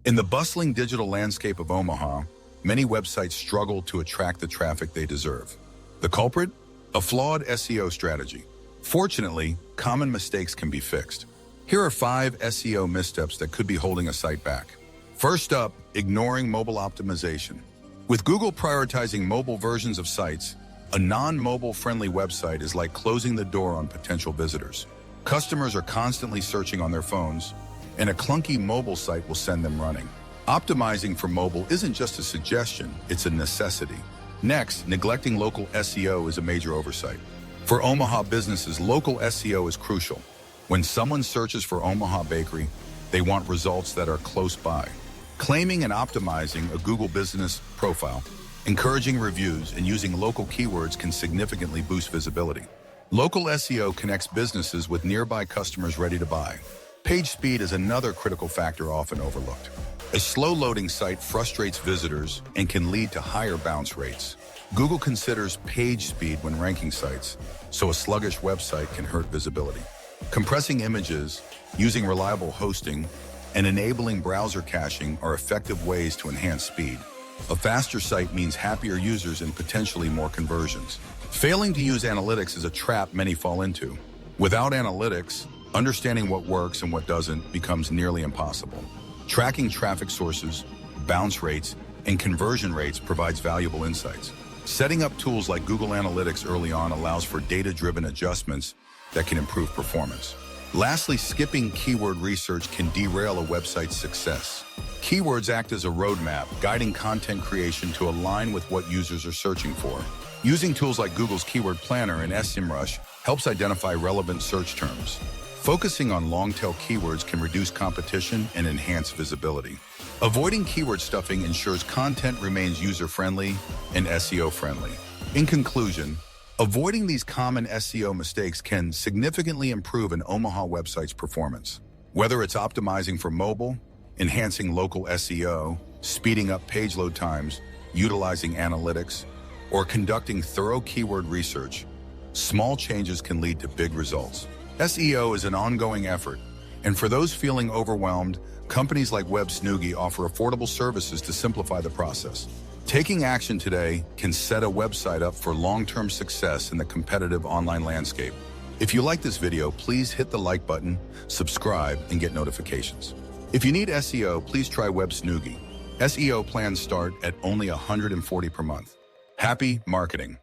In the bustling digital landscape of Omaha, many websites struggle to attract the traffic they deserve. The culprit? A flawed SEO strategy. Fortunately, common mistakes can be fixed. Here are 5 SEO missteps that could be holding a site back. First up, ignoring mobile optimization. With Google prioritizing mobile versions of sites, a non-mobile friendly website is like closing the door on potential visitors. Customers are constantly searching on their phones, and a clunky mobile site will send them running. Optimizing for mobile isn't just a suggestion, it's a necessity. Next, neglecting local SEO is a major oversight. For Omaha businesses, local SEO is crucial. When someone searches for Omaha Bakery, they want results that are close by. Claiming and optimizing a Google business profile, encouraging reviews, and using local keywords can significantly boost visibility. Local SEO connects businesses with nearby customers ready to buy. Page speed is another critical factor often overlooked. A slow-loading site frustrates visitors and can lead to higher bounce rates. Google considers page speed when ranking sites, so a sluggish website can hurt visibility. Compressing images, using reliable hosting, and enabling browser caching are effective ways to enhance speed. A faster site means happier users and potentially more conversions. Failing to use analytics is a trap many fall into. Without analytics, understanding what works and what doesn't becomes nearly impossible. Tracking traffic sources, bounce rates, and conversion rates provides valuable insights. Setting up tools like Google Analytics early on allows for data-driven adjustments that can improve performance. Lastly, skipping keyword research can derail a website's success. Keywords act as a roadmap, guiding content creation to align with what users are searching for. Using tools like Google's Keyword Planner and SEMrush helps identify relevant search terms. Focusing on long-tail keywords can reduce competition and enhance visibility. Avoiding keyword stuffing ensures content remains user-friendly and SEO-friendly. In conclusion, avoiding these common SEO mistakes can significantly improve an Omaha website's performance. Whether it's optimizing for mobile, enhancing local SEO, speeding up page load times, utilizing analytics, or conducting thorough keyword research, small changes can lead to big results. SEO is an ongoing effort, and for those feeling overwhelmed, companies like Websnoogie offer affordable services to simplify the process. Taking action today can set a website up for long-term success in the competitive online landscape. If you like this video, please hit the like button, subscribe, and get notifications. If you need SEO, please try Websnoogie. SEO plans start at only $140 per month. Happy marketing!